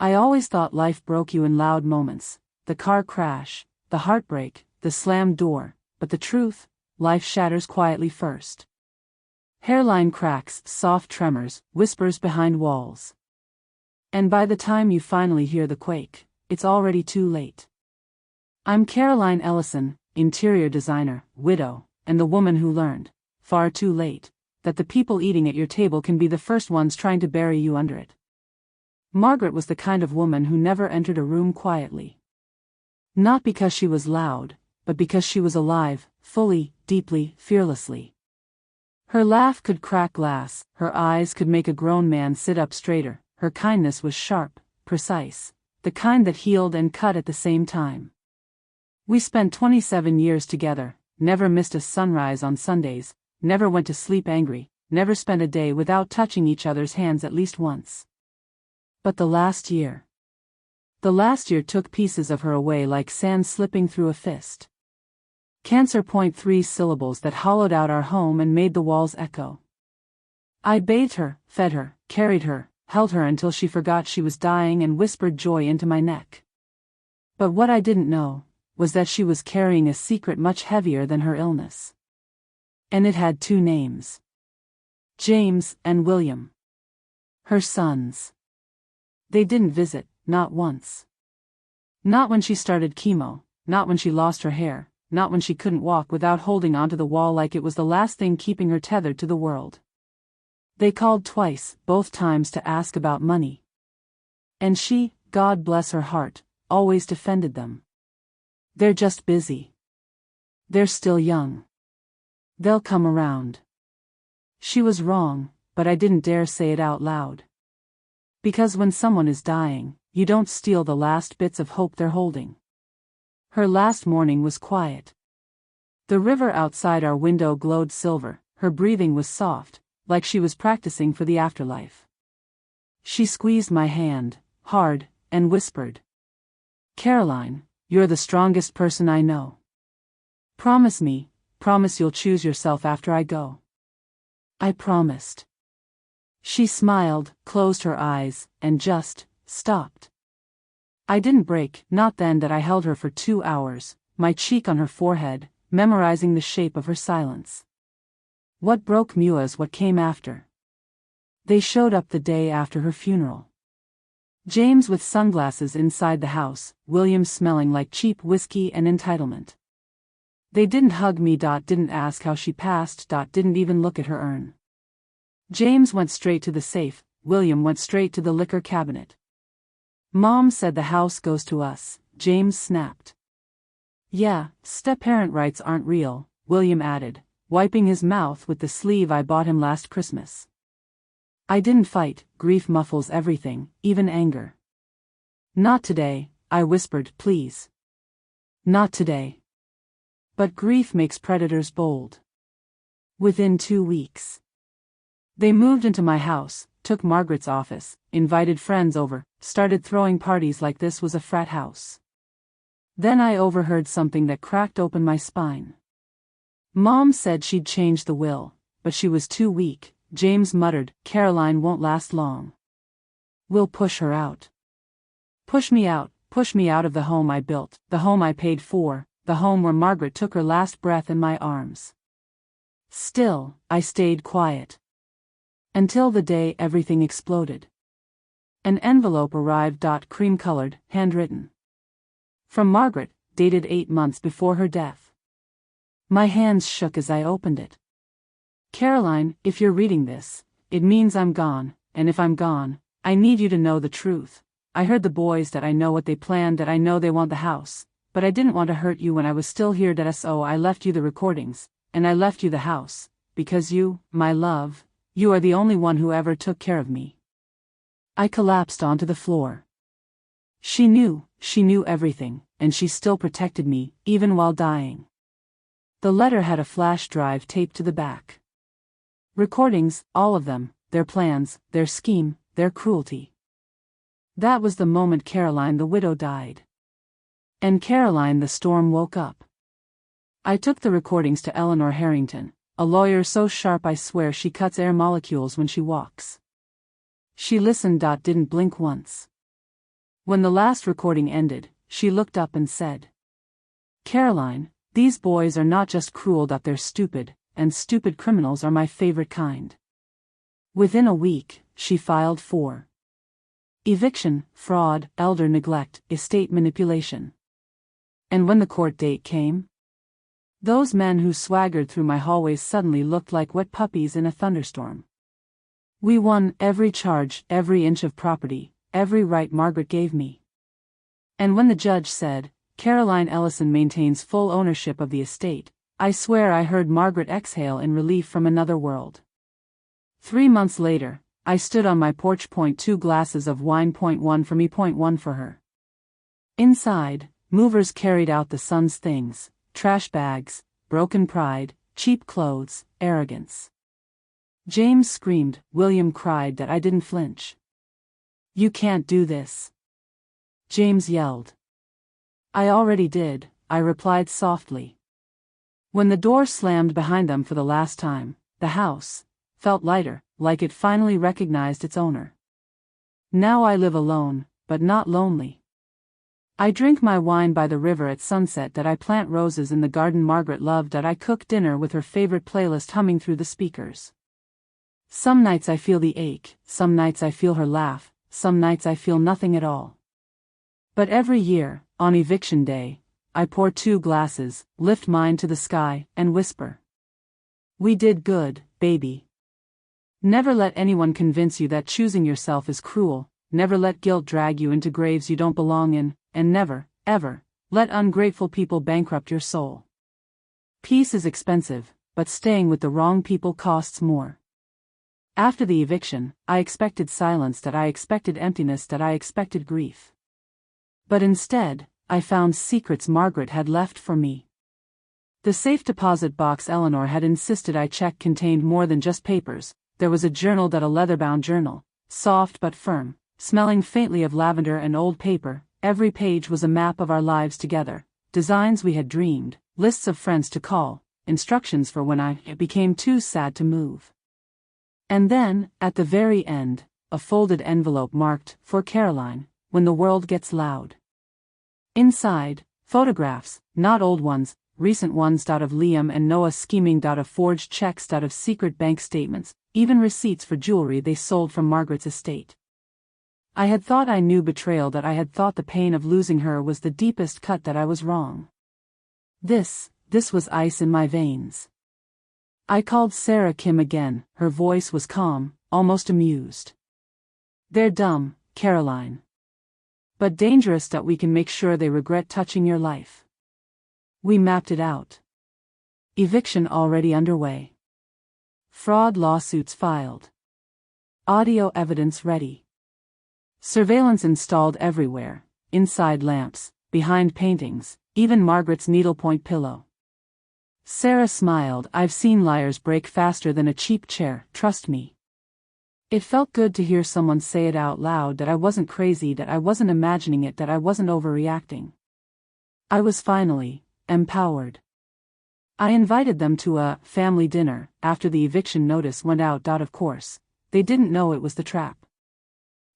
I always thought life broke you in loud moments, the car crash, the heartbreak, the slammed door, but the truth, life shatters quietly first. Hairline cracks, soft tremors, whispers behind walls. And by the time you finally hear the quake, it's already too late. I'm Caroline Ellison, interior designer, widow, and the woman who learned, far too late, that the people eating at your table can be the first ones trying to bury you under it. Margaret was the kind of woman who never entered a room quietly. Not because she was loud, but because she was alive, fully, deeply, fearlessly. Her laugh could crack glass, her eyes could make a grown man sit up straighter, her kindness was sharp, precise, the kind that healed and cut at the same time. We spent 27 years together, never missed a sunrise on Sundays, never went to sleep angry, never spent a day without touching each other's hands at least once. But the last year took pieces of her away like sand slipping through a fist. Cancer. 3 syllables that hollowed out our home and made the walls echo. I bathed her, fed her, carried her, held her until she forgot she was dying and whispered joy into my neck. But what I didn't know was that she was carrying a secret much heavier than her illness. And it had 2 names. James and William. Her sons. They didn't visit, not once. Not when she started chemo, not when she lost her hair, not when she couldn't walk without holding onto the wall like it was the last thing keeping her tethered to the world. They called twice, both times to ask about money. And she, God bless her heart, always defended them. They're just busy. They're still young. They'll come around. She was wrong, but I didn't dare say it out loud. Because when someone is dying, you don't steal the last bits of hope they're holding. Her last morning was quiet. The river outside our window glowed silver, her breathing was soft, like she was practicing for the afterlife. She squeezed my hand, hard, and whispered, "Caroline, you're the strongest person I know. Promise me, promise you'll choose yourself after I go." I promised. She smiled, closed her eyes, and just stopped. I didn't break, not then. That I held her for 2 hours, my cheek on her forehead, memorizing the shape of her silence. What broke me was what came after. They showed up the day after her funeral. James with sunglasses inside the house, William smelling like cheap whiskey and entitlement. They didn't hug me. Didn't ask how she passed. Didn't even look at her urn. James went straight to the safe, William went straight to the liquor cabinet. Mom said the house goes to us, James snapped. Yeah, step-parent rights aren't real, William added, wiping his mouth with the sleeve I bought him last Christmas. I didn't fight, grief muffles everything, even anger. Not today, I whispered, please. Not today. But grief makes predators bold. Within 2 weeks. They moved into my house, took Margaret's office, invited friends over, started throwing parties like this was a frat house. Then I overheard something that cracked open my spine. Mom said she'd changed the will, but she was too weak. James muttered, Caroline won't last long. We'll push her out. Push me out of the home I built, the home I paid for, the home where Margaret took her last breath in my arms. Still, I stayed quiet. Until the day everything exploded. An envelope arrived. Cream-colored, handwritten. From Margaret, dated 8 months before her death. My hands shook as I opened it. Caroline, if you're reading this, it means I'm gone, and if I'm gone, I need you to know the truth. I heard the boys. I know what they planned. I know they want the house, but I didn't want to hurt you when I was still here. So I left you the recordings, and I left you the house, because you, my love, you are the only one who ever took care of me. I collapsed onto the floor. She knew everything, and she still protected me, even while dying. The letter had a flash drive taped to the back. Recordings, all of them, their plans, their scheme, their cruelty. That was the moment Caroline the widow died. And Caroline the storm woke up. I took the recordings to Eleanor Harrington, a lawyer so sharp I swear she cuts air molecules when she walks. She listened. Didn't blink once. When the last recording ended, she looked up and said, "Caroline, these boys are not just cruel, that they're stupid, and stupid criminals are my favorite kind." Within a week, she filed for eviction, fraud, elder neglect, estate manipulation. And when the court date came, those men who swaggered through my hallways suddenly looked like wet puppies in a thunderstorm. We won every charge, every inch of property, every right Margaret gave me. And when the judge said, "Caroline Ellison maintains full ownership of the estate," I swear I heard Margaret exhale in relief from another world. 3 months later, I stood on my porch, 2 glasses of wine, 1 for me, 1 for her. Inside, movers carried out the son's things: trash bags, broken pride, cheap clothes, arrogance. James screamed, William cried, that I didn't flinch. "You can't do this," James yelled. "I already did," I replied softly. When the door slammed behind them for the last time, the house felt lighter, like it finally recognized its owner. Now I live alone, but not lonely. I drink my wine by the river at sunset, that I plant roses in the garden Margaret loved, that I cook dinner with her favorite playlist humming through the speakers. Some nights I feel the ache, some nights I feel her laugh, some nights I feel nothing at all. But every year, on eviction day, I pour 2 glasses, lift mine to the sky, and whisper, "We did good, baby." Never let anyone convince you that choosing yourself is cruel, never let guilt drag you into graves you don't belong in, and never, ever, let ungrateful people bankrupt your soul. Peace is expensive, but staying with the wrong people costs more. After the eviction, I expected silence, that I expected emptiness, that I expected grief. But instead, I found secrets Margaret had left for me. The safe deposit box Eleanor had insisted I check contained more than just papers. There was a journal, that a leather-bound journal, soft but firm, smelling faintly of lavender and old paper. Every page was a map of our lives together, designs we had dreamed, lists of friends to call, instructions for when I became too sad to move. And then, at the very end, a folded envelope marked, "For Caroline, when the world gets loud." Inside, photographs, not old ones, recent ones, of Liam and Noah scheming, of forged checks, of secret bank statements, even receipts for jewelry they sold from Margaret's estate. I had thought I knew betrayal, that I had thought the pain of losing her was the deepest cut, that I was wrong. This was ice in my veins. I called Sarah Kim again, her voice was calm, almost amused. "They're dumb, Caroline. But dangerous, that we can make sure they regret touching your life." We mapped it out. Eviction already underway. Fraud lawsuits filed. Audio evidence ready. Surveillance installed everywhere, inside lamps, behind paintings, even Margaret's needlepoint pillow. Sarah smiled. "I've seen liars break faster than a cheap chair, trust me." It felt good to hear someone say it out loud, that I wasn't crazy, that I wasn't imagining it, that I wasn't overreacting. I was finally empowered. I invited them to a family dinner after the eviction notice went out. Of course, they didn't know it was the trap.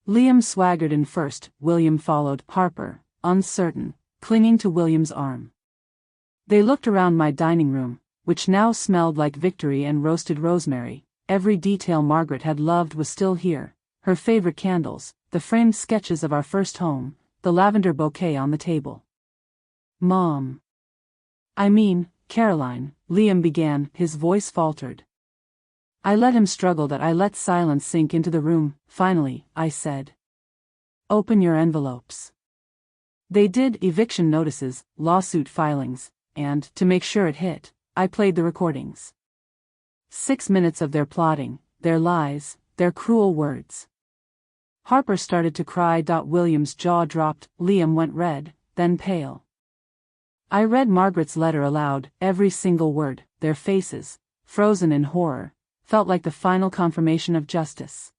Liam swaggered in first, William followed, Harper, uncertain, clinging to William's arm. They looked around my dining room, which now smelled like victory and roasted rosemary. Every detail Margaret had loved was still here, her favorite candles, the framed sketches of our first home, the lavender bouquet on the table. "Mom. I mean, Caroline," Liam began, his voice faltered. I let him struggle, that I let silence sink into the room. Finally, I said, "Open your envelopes." They did. Eviction notices, lawsuit filings, and, to make sure it hit, I played the recordings. 6 minutes of their plotting, their lies, their cruel words. Harper started to cry. William's jaw dropped, Liam went red, then pale. I read Margaret's letter aloud, every single word. Their faces, frozen in horror, felt like the final confirmation of justice.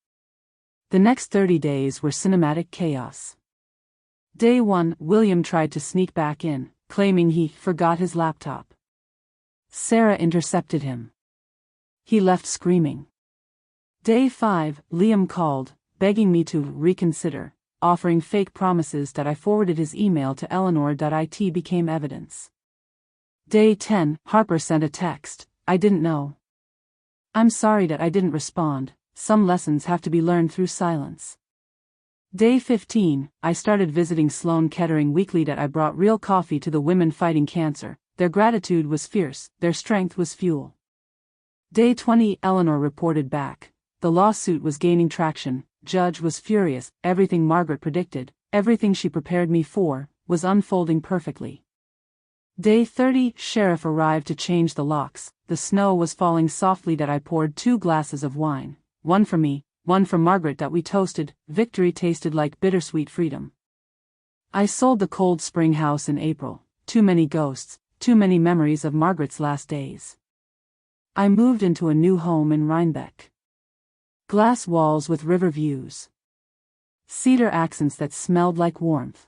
The next 30 days were cinematic chaos. Day 1, William tried to sneak back in, claiming he forgot his laptop. Sarah intercepted him. He left screaming. Day 5, Liam called, begging me to reconsider, offering fake promises that I forwarded his email to Eleanor.it became evidence. Day 10, Harper sent a text, "I didn't know. I'm sorry that I didn't respond, some lessons have to be learned through silence." Day 15, I started visiting Sloan Kettering weekly. That I brought real coffee to the women fighting cancer, their gratitude was fierce, their strength was fuel. Day 20, Eleanor reported back. The lawsuit was gaining traction, judge was furious, everything Margaret predicted, everything she prepared me for, was unfolding perfectly. Day 30, sheriff arrived to change the locks, the snow was falling softly. That I poured 2 glasses of wine, one for me, one for Margaret. That we toasted, victory tasted like bittersweet freedom. I sold the Cold Spring house in April, too many ghosts, too many memories of Margaret's last days. I moved into a new home in Rhinebeck. Glass walls with river views. Cedar accents that smelled like warmth.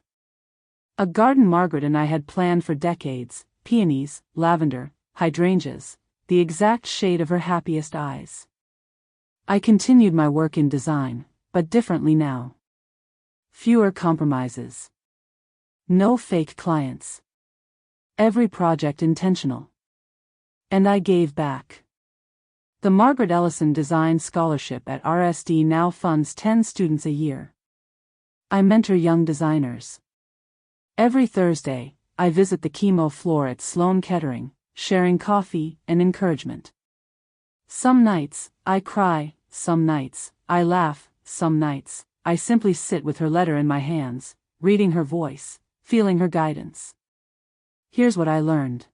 A garden Margaret and I had planned for decades, peonies, lavender, hydrangeas, the exact shade of her happiest eyes. I continued my work in design, but differently now. Fewer compromises. No fake clients. Every project intentional. And I gave back. The Margaret Ellison Design Scholarship at RSD now funds 10 students a year. I mentor young designers. Every Thursday, I visit the chemo floor at Sloan Kettering, sharing coffee and encouragement. Some nights, I cry, some nights, I laugh, some nights, I simply sit with her letter in my hands, reading her voice, feeling her guidance. Here's what I learned.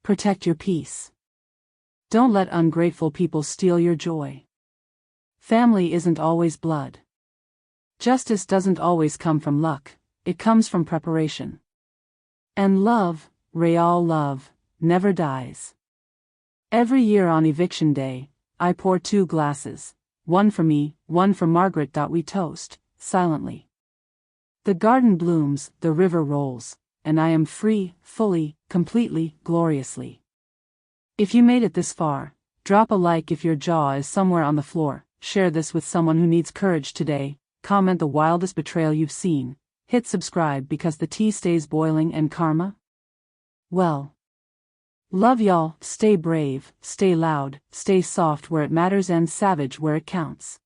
Protect your peace. Don't let ungrateful people steal your joy. Family isn't always blood. Justice doesn't always come from luck, it comes from preparation. And love, real love, never dies. Every year on eviction day, I pour 2 glasses, one for me, one for Margaret. We toast, silently. The garden blooms, the river rolls, and I am free, fully, completely, gloriously. If you made it this far, drop a like. If your jaw is somewhere on the floor, share this with someone who needs courage today, comment the wildest betrayal you've seen, hit subscribe because the tea stays boiling. And karma? Well. Love y'all, stay brave, stay loud, stay soft where it matters and savage where it counts.